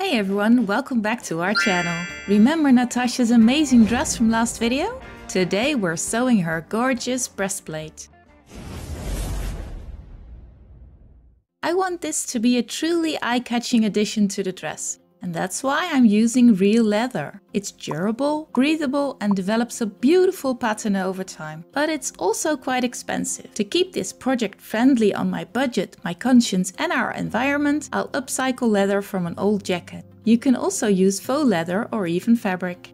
Hey everyone, welcome back to our channel. Remember Natasha's amazing dress from last video? Today we're sewing her gorgeous breastplate. I want this to be a truly eye-catching addition to the dress. And that's why I'm using real leather. It's durable, breathable and develops a beautiful pattern over time. But it's also quite expensive. To keep this project friendly on my budget, my conscience and our environment, I'll upcycle leather from an old jacket. You can also use faux leather or even fabric.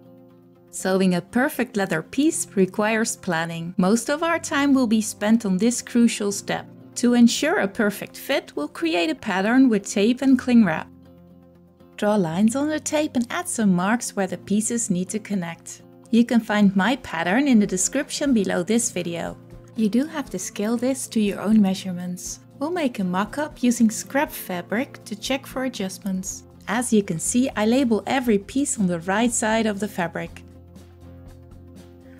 Sewing a perfect leather piece requires planning. Most of our time will be spent on this crucial step. To ensure a perfect fit, we'll create a pattern with tape and cling wrap. Draw lines on the tape and add some marks where the pieces need to connect. You can find my pattern in the description below this video. You do have to scale this to your own measurements. We'll make a mock-up using scrap fabric to check for adjustments. As you can see, I label every piece on the right side of the fabric.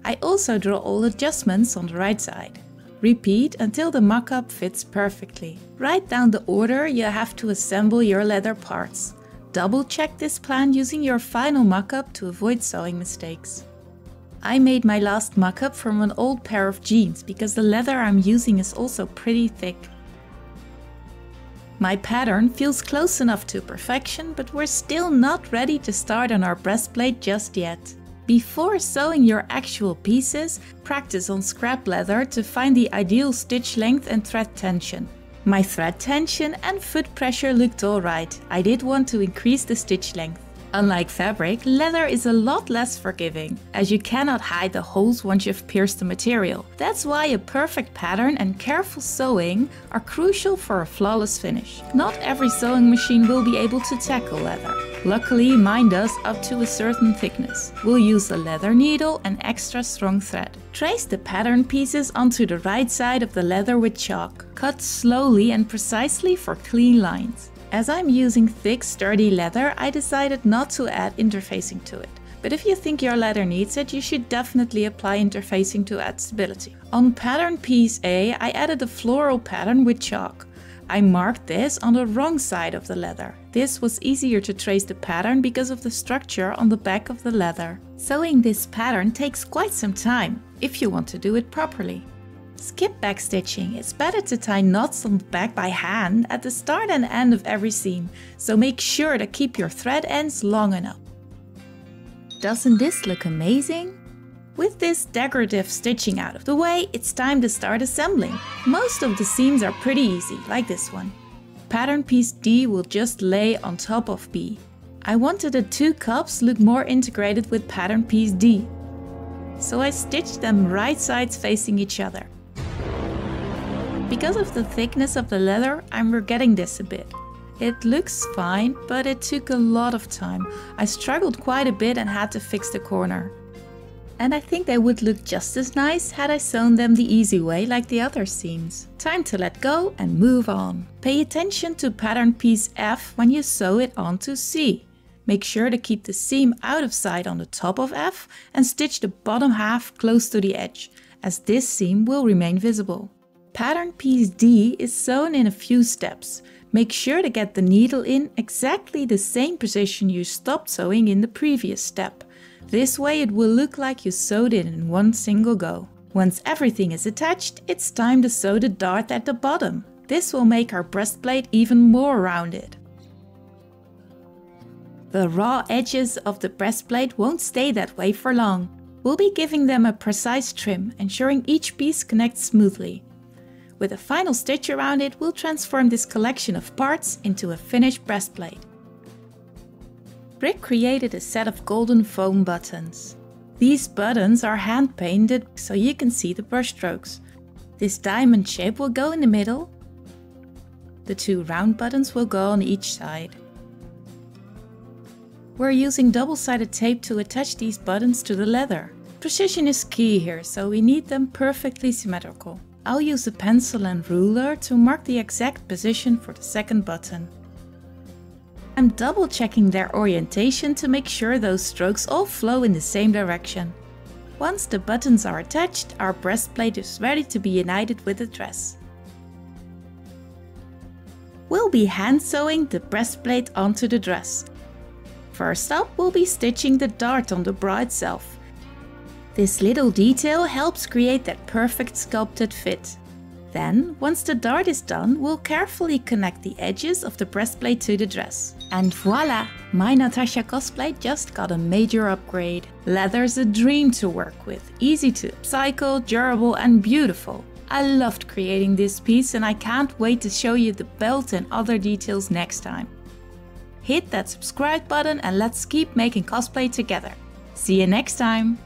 I also draw all adjustments on the right side. Repeat until the mock-up fits perfectly. Write down the order you have to assemble your leather parts. Double check this plan using your final mock-up to avoid sewing mistakes. I made my last mock-up from an old pair of jeans because the leather I'm using is also pretty thick. My pattern feels close enough to perfection, but we're still not ready to start on our breastplate just yet. Before sewing your actual pieces, practice on scrap leather to find the ideal stitch length and thread tension. My thread tension and foot pressure looked alright. I did want to increase the stitch length. Unlike fabric, leather is a lot less forgiving, as you cannot hide the holes once you've pierced the material. That's why a perfect pattern and careful sewing are crucial for a flawless finish. Not every sewing machine will be able to tackle leather. Luckily, mine does up to a certain thickness. We'll use a leather needle and extra strong thread. Trace the pattern pieces onto the right side of the leather with chalk. Cut slowly and precisely for clean lines. As I'm using thick, sturdy leather, I decided not to add interfacing to it. But if you think your leather needs it, you should definitely apply interfacing to add stability. On pattern piece A, I added a floral pattern with chalk. I marked this on the wrong side of the leather. This was easier to trace the pattern because of the structure on the back of the leather. Sewing this pattern takes quite some time, if you want to do it properly. Skip back stitching. It's better to tie knots on the back by hand at the start and end of every seam, so make sure to keep your thread ends long enough. Doesn't this look amazing? With this decorative stitching out of the way, it's time to start assembling. Most of the seams are pretty easy, like this one. Pattern piece D will just lay on top of B. I wanted the two cups look more integrated with pattern piece D, so I stitched them right sides facing each other. Because of the thickness of the leather, I'm regretting this a bit. It looks fine, but it took a lot of time. I struggled quite a bit and had to fix the corner. And I think they would look just as nice had I sewn them the easy way like the other seams. Time to let go and move on. Pay attention to pattern piece F when you sew it onto C. Make sure to keep the seam out of sight on the top of F and stitch the bottom half close to the edge, as this seam will remain visible. Pattern piece D is sewn in a few steps. Make sure to get the needle in exactly the same position you stopped sewing in the previous step. This way it will look like you sewed it in one single go. Once everything is attached, it's time to sew the dart at the bottom. This will make our breastplate even more rounded. The raw edges of the breastplate won't stay that way for long. We'll be giving them a precise trim, ensuring each piece connects smoothly. With a final stitch around it, we'll transform this collection of parts into a finished breastplate. Rick created a set of golden foam buttons. These buttons are hand painted so you can see the brush strokes. This diamond shape will go in the middle. The two round buttons will go on each side. We're using double-sided tape to attach these buttons to the leather. Precision is key here, so we need them perfectly symmetrical. I'll use a pencil and ruler to mark the exact position for the second button. I'm double checking their orientation to make sure those strokes all flow in the same direction. Once the buttons are attached, our breastplate is ready to be united with the dress. We'll be hand sewing the breastplate onto the dress. First up, we'll be stitching the dart on the bra itself. This little detail helps create that perfect sculpted fit. Then, once the dart is done, we'll carefully connect the edges of the breastplate to the dress. And voila! My Natasha cosplay just got a major upgrade. Leather's a dream to work with, easy to upcycle, durable and beautiful. I loved creating this piece and I can't wait to show you the belt and other details next time. Hit that subscribe button and let's keep making cosplay together. See you next time!